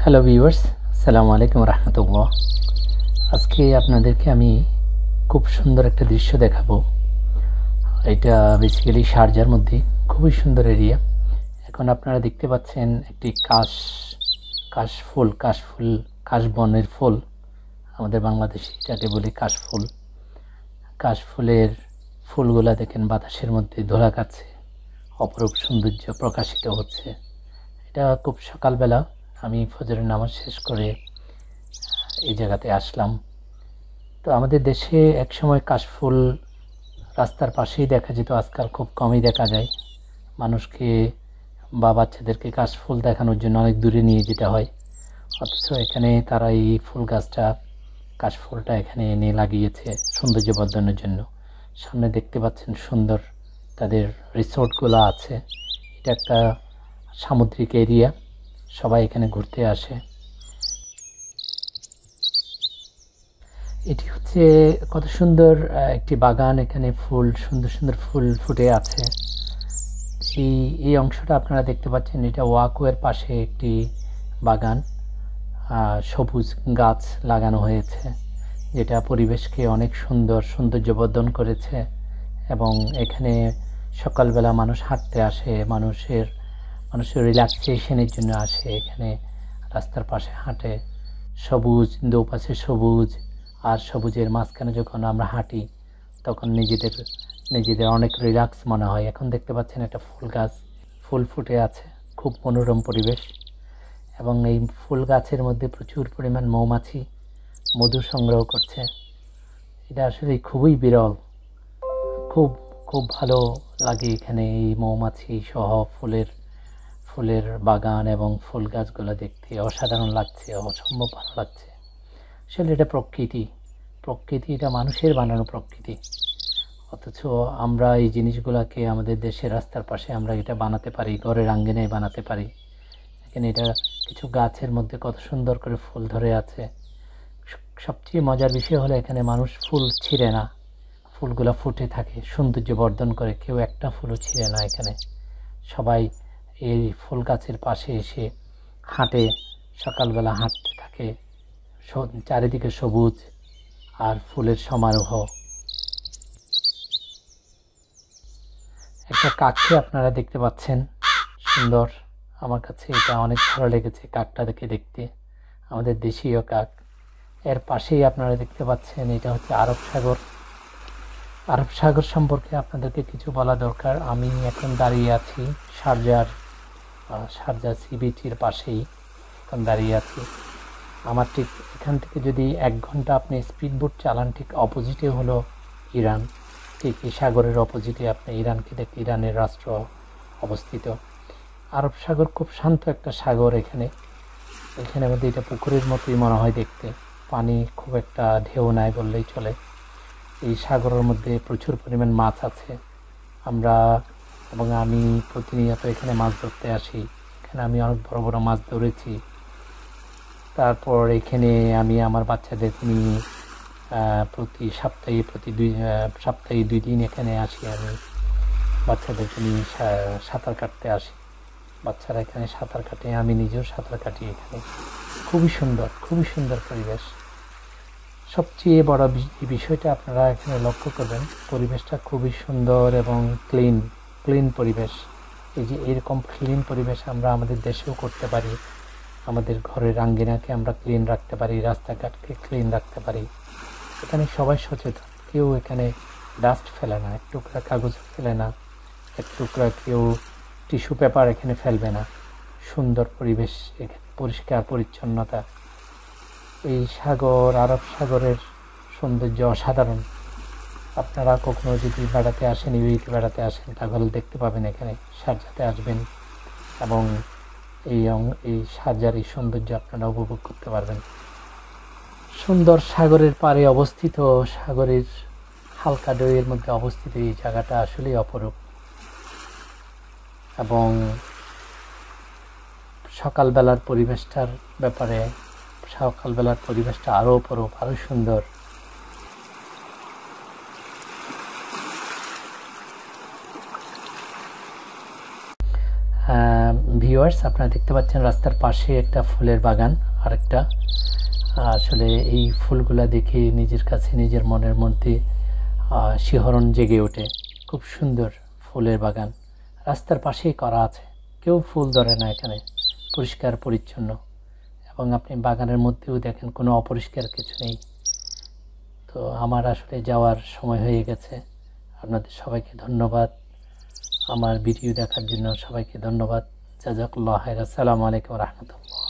Hello viewers, আসসালামু আলাইকুম রহমতুল্লাহ। আজকে আপনাদেরকে আমি খুব সুন্দর একটা দৃশ্য দেখাবো। এটা বেসিক্যালি শারজার মধ্যে খুবই সুন্দর এরিয়া। এখন আপনারা দেখতে পাচ্ছেন একটি কাশবনের ফুল। আমাদের বাংলাদেশে এটাকে বলি কাশফুল। কাশফুলের ফুলগুলা দেখেন বাতাসের মধ্যে দোলা খাচ্ছে, অপরূপ সৌন্দর্য প্রকাশিত হচ্ছে। এটা খুব সকালবেলা আমি ফজরের নামাজ শেষ করে এই জায়গাতে আসলাম। তো আমাদের দেশে একসময় কাশফুল রাস্তার পাশেই দেখা যেত, আজকাল খুব কমই দেখা যায়। মানুষকে বা বাচ্চাদেরকে কাশফুল দেখানোর জন্য অনেক দূরে নিয়ে যেতে হয়, অথচ এখানে তারা এই ফুল গাছটা, কাশফুলটা এখানে এনে লাগিয়েছে সৌন্দর্য বর্ধনের জন্য। সামনে দেখতে পাচ্ছেন সুন্দর তাদের রিসোর্টগুলো আছে। এটা একটা সামুদ্রিক এরিয়া, সবাই এখানে ঘুরতে আসে। এটি হচ্ছে কত সুন্দর একটি বাগান। এখানে ফুল, সুন্দর সুন্দর ফুল ফুটে আছে। এই অংশটা আপনারা দেখতে পাচ্ছেন, এটা ওয়াকওয়ের পাশে একটি বাগান। সবুজ গাছ লাগানো হয়েছে, যেটা পরিবেশকে অনেক সৌন্দর্যবর্ধন করেছে। এবং এখানে সকালবেলা মানুষ হাঁটতে আসে, মানুষের রিল্যাক্সেশনের জন্য আসে। এখানে রাস্তার পাশে হাঁটে, সবুজ, দুপাশে সবুজ, আর সবুজের মাঝখানে যখন আমরা হাঁটি তখন নিজেদের অনেক রিল্যাক্স মনে হয়। এখন দেখতে পাচ্ছেন একটা ফুল গাছ, ফুল ফুটে আছে, খুব মনোরম পরিবেশ। এবং এই ফুল গাছের মধ্যে প্রচুর পরিমাণ মৌমাছি মধু সংগ্রহ করছে। এটা আসলে খুবই বিরল। খুব খুব ভালো লাগে এখানে এই মৌমাছি সহ ফুলের বাগান এবং ফুল গাছগুলো দেখতে অসাধারণ লাগছে, অসম্ভব ভালো লাগছে। আসলে এটা প্রকৃতি, এটা মানুষের বানানো প্রকৃতি। অথচ আমরা এই জিনিসগুলোকে আমাদের দেশের রাস্তার পাশে আমরা এটা বানাতে পারি, ঘরের আঙ্গিনায় বানাতে পারি। এখানে এটা কিছু গাছের মধ্যে কত সুন্দর করে ফুল ধরে আছে। সবচেয়ে মজার বিষয় হলো এখানে মানুষ ফুল ছিঁড়ে না, ফুলগুলো ফুটে থাকে, সৌন্দর্য বর্ধন করে। কেউ একটা ফুলও ছিঁড়ে না এখানে। সবাই এই ফুল গাছের পাশে এসে হাঁটে, সকালবেলা হাঁটতে থাকে। চারিদিকে সবুজ আর ফুলের সমারোহ। একটা কাককে আপনারা দেখতে পাচ্ছেন, সুন্দর। আমার কাছে এটা অনেক ভালো লেগেছে কাকটাকে দেখতে, আমাদের দেশীয় কাক। এর পাশেই আপনারা দেখতে পাচ্ছেন এটা হচ্ছে আরব সাগর সম্পর্কে আপনাদেরকে কিছু বলা দরকার। আমি এখন দাঁড়িয়ে আছি শারজা সি বিচের পাশেই এখন দাঁড়িয়ে আছি। আমার ঠিক এখান থেকে যদি 1 ঘন্টা আপনি স্পিড বোট চালান, ঠিক অপোজিটে হলো ইরান। ঠিক এই সাগরের অপোজিটে আপনি ইরানকে দেখতে, ইরানের রাষ্ট্র অবস্থিত। আরব সাগর খুব শান্ত একটা সাগর। এখানে মধ্যে এটা পুকুরের মতোই মনে হয় দেখতে, পানি খুব একটা ঢেউ নাই বললেই চলে। এই সাগরের মধ্যে প্রচুর পরিমাণ মাছ আছে। আমি প্রতিনিয়ত এখানে মাছ ধরতে আসি। এখানে আমি অনেক বড় বড় মাছ ধরেছি। তারপর এখানে আমি আমার বাচ্চাদের নিয়ে প্রতি সপ্তাহে 2 দিন এখানে আসি। আমি বাচ্চাদেরকে নিয়ে সাঁতার কাটতে আসি। বাচ্চারা এখানে সাঁতার কাটে, আমি নিজেও সাঁতার কাটি এখানে। খুবই সুন্দর পরিবেশ। সবচেয়ে বড় বিষয়টা আপনারা এখানে লক্ষ্য করবেন, পরিবেশটা খুবই সুন্দর এবং ক্লিন পরিবেশ। এই যে এরকম ক্লিন পরিবেশ আমরা আমাদের দেশেও করতে পারি। আমাদের ঘরের আঙ্গিনাকে আমরা ক্লিন রাখতে পারি, রাস্তাঘাটকে ক্লিন রাখতে পারি। এখানে সবাই সচেতন, কেউ এখানে ডাস্ট ফেলে না, এক টুকরা কাগজ ফেলে না, এক টুকরা কেউ টিস্যু পেপার এখানে ফেলবে না। সুন্দর পরিবেশ, এখানে পরিষ্কার পরিচ্ছন্নতা। এই আরব সাগরের সৌন্দর্য অসাধারণ। আপনারা কখনো যদি বেড়াতে আসেন, ইউএইতে বেড়াতে আসেন, তাহলে দেখতে পাবেন এখানে শারজাতে আসবেন এবং এই শারজার এই সৌন্দর্য আপনারা উপভোগ করতে পারবেন। সুন্দর সাগরের পাড়ে অবস্থিত, সাগরের হালকা ঢেউয়ের মধ্যে অবস্থিত এই জায়গাটা আসলেই অপরূপ। এবং সকালবেলার পরিবেশটা আরও অপরূপ, আরও সুন্দর। ভিউয়ার্স, আপনারা দেখতে পাচ্ছেন রাস্তার পাশে একটা ফুলের বাগান, আরেকটা। আসলে এই ফুলগুলা দেখে নিজের কাছে নিজের মনের মধ্যে শিহরণ জেগে ওঠে। খুব সুন্দর ফুলের বাগান, রাস্তার পাশেই করা আছে, কেউ ফুল ধরে না এখানে, পরিষ্কার পরিচ্ছন্ন। এবং আপনি বাগানের মধ্যেও দেখেন কোনো অপরিষ্কার কিছু নেই। তো আমার আসলে যাওয়ার সময় হয়ে গেছে। আপনাদের সবাইকে ধন্যবাদ, আমার ভিডিও দেখার জন্য সবাইকে ধন্যবাদ। জাযাকাল্লাহু খাইরান। আসসালামু আলাইকুম রহমতুল্লাহ।